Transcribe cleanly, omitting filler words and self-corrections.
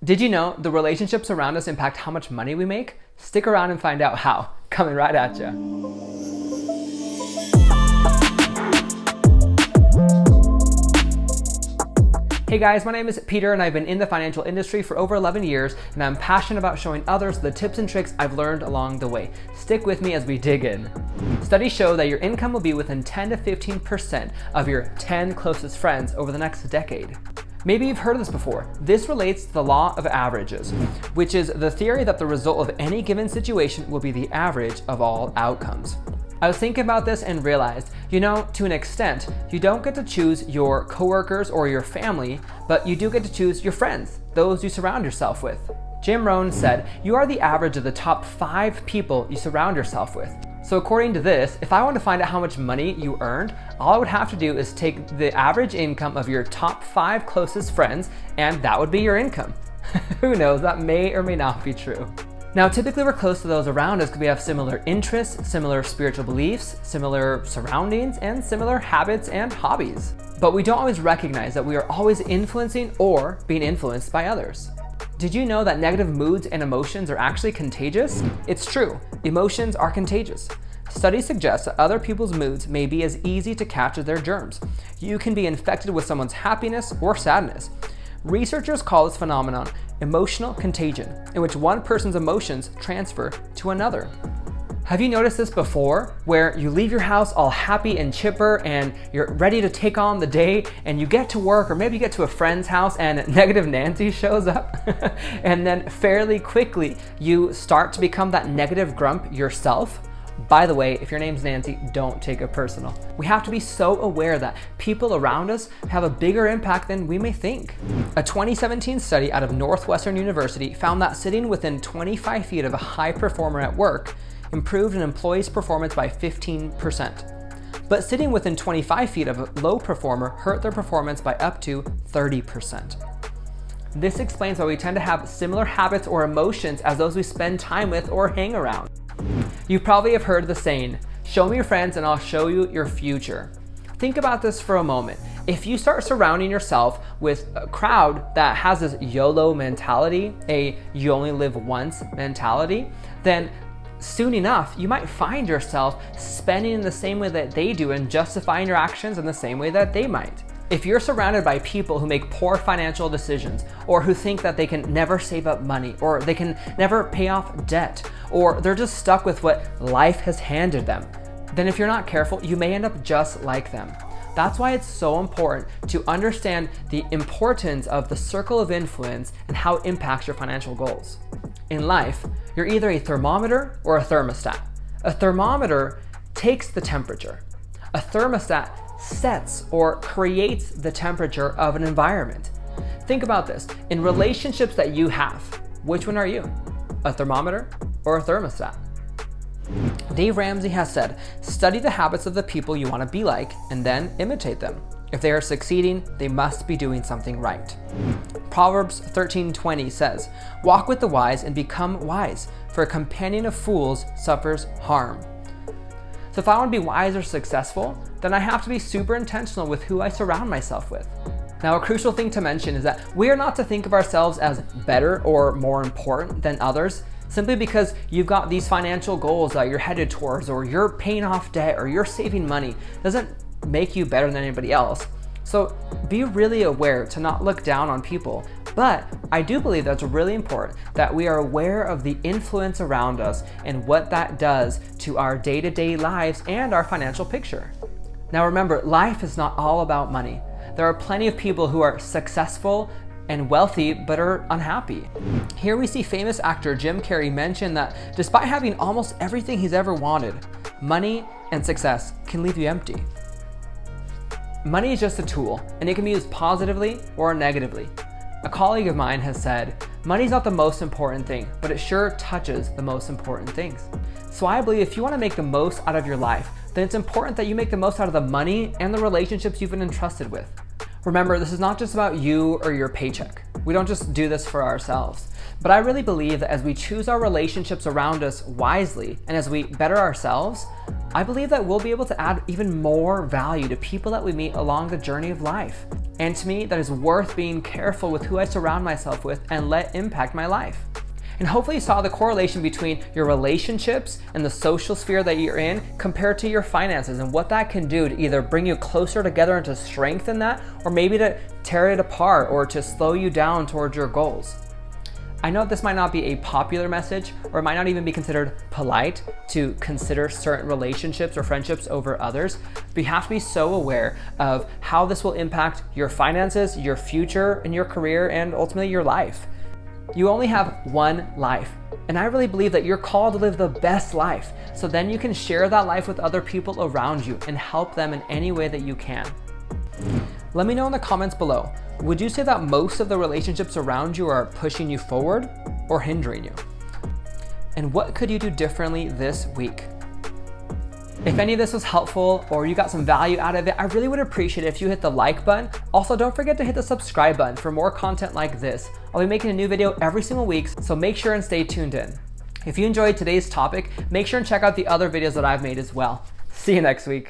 Did you know the relationships around us impact how much money we make? Stick around and find out how. Coming right at you. Hey guys, my name is Peter and I've been in the financial industry for over 11 years and I'm passionate about showing others the tips and tricks I've learned along the way. Stick with me as we dig in. Studies show that your income will be within 10 to 15% of your 10 closest friends over the next decade. Maybe you've heard of this before. This relates to the law of averages, which is the theory that the result of any given situation will be the average of all outcomes. I was thinking about this and realized, to an extent, you don't get to choose your coworkers or your family, but you do get to choose your friends, those you surround yourself with. Jim Rohn said, you are the average of the top 5 people you surround yourself with. So according to this, if I want to find out how much money you earned, all I would have to do is take the average income of your top 5 closest friends, and that would be your income. Who knows, that may or may not be true. Now, typically we're close to those around us because we have similar interests, similar spiritual beliefs, similar surroundings, and similar habits and hobbies. But we don't always recognize that we are always influencing or being influenced by others. Did you know that negative moods and emotions are actually contagious? It's true, emotions are contagious. Studies suggest that other people's moods may be as easy to catch as their germs. You can be infected with someone's happiness or sadness. Researchers call this phenomenon emotional contagion, in which one person's emotions transfer to another. Have you noticed this before, where you leave your house all happy and chipper and you're ready to take on the day and you get to work or maybe you get to a friend's house and negative Nancy shows up and then fairly quickly you start to become that negative grump yourself? By the way, if your name's Nancy, don't take it personal. We have to be so aware that people around us have a bigger impact than we may think. A 2017 study out of Northwestern University found that sitting within 25 feet of a high performer at work improved an employee's performance by 15%. But sitting within 25 feet of a low performer hurt their performance by up to 30%. This explains why we tend to have similar habits or emotions as those we spend time with or hang around. You probably have heard the saying, show me your friends and I'll show you your future. Think about this for a moment. If you start surrounding yourself with a crowd that has this YOLO mentality, a you only live once mentality, then soon enough, you might find yourself spending in the same way that they do and justifying your actions in the same way that they might. If you're surrounded by people who make poor financial decisions, or who think that they can never save up money, or they can never pay off debt, or they're just stuck with what life has handed them, then if you're not careful, you may end up just like them. That's why it's so important to understand the importance of the circle of influence and how it impacts your financial goals. In life, you're either a thermometer or a thermostat. A thermometer takes the temperature. A thermostat sets or creates the temperature of an environment. Think about this. In relationships that you have, which one are you? A thermometer or a thermostat? Dave Ramsey has said, study the habits of the people you want to be like and then imitate them. If they are succeeding, they must be doing something right. Proverbs 13:20 says, walk with the wise and become wise, for a companion of fools suffers harm. So if I want to be wise or successful, then I have to be super intentional with who I surround myself with. Now, a crucial thing to mention is that we are not to think of ourselves as better or more important than others simply because you've got these financial goals that you're headed towards, or you're paying off debt, or you're saving money. It doesn't make you better than anybody else. So be really aware to not look down on people. But I do believe that's really important that we are aware of the influence around us and what that does to our day-to-day lives and our financial picture. Now remember, life is not all about money. There are plenty of people who are successful and wealthy but are unhappy. Here we see famous actor Jim Carrey mention that despite having almost everything he's ever wanted, money and success can leave you empty. Money is just a tool, and it can be used positively or negatively. A colleague of mine has said, money's not the most important thing, but it sure touches the most important things. So I believe if you want to make the most out of your life, then it's important that you make the most out of the money and the relationships you've been entrusted with. Remember, this is not just about you or your paycheck. We don't just do this for ourselves. But I really believe that as we choose our relationships around us wisely and as we better ourselves, I believe that we'll be able to add even more value to people that we meet along the journey of life. And to me, that is worth being careful with who I surround myself with and let impact my life. And hopefully you saw the correlation between your relationships and the social sphere that you're in compared to your finances, and what that can do to either bring you closer together and to strengthen that, or maybe to tear it apart or to slow you down towards your goals. I know this might not be a popular message, or it might not even be considered polite to consider certain relationships or friendships over others, but you have to be so aware of how this will impact your finances, your future, and your career, and ultimately your life. You only have one life, and I really believe that you're called to live the best life, so then you can share that life with other people around you and help them in any way that you can. Let me know in the comments below, would you say that most of the relationships around you are pushing you forward or hindering you? And what could you do differently this week? If any of this was helpful or you got some value out of it, I really would appreciate it if you hit the like button. Also, don't forget to hit the subscribe button for more content like this. I'll be making a new video every single week, so make sure and stay tuned in. If you enjoyed today's topic, make sure and check out the other videos that I've made as well. See you next week.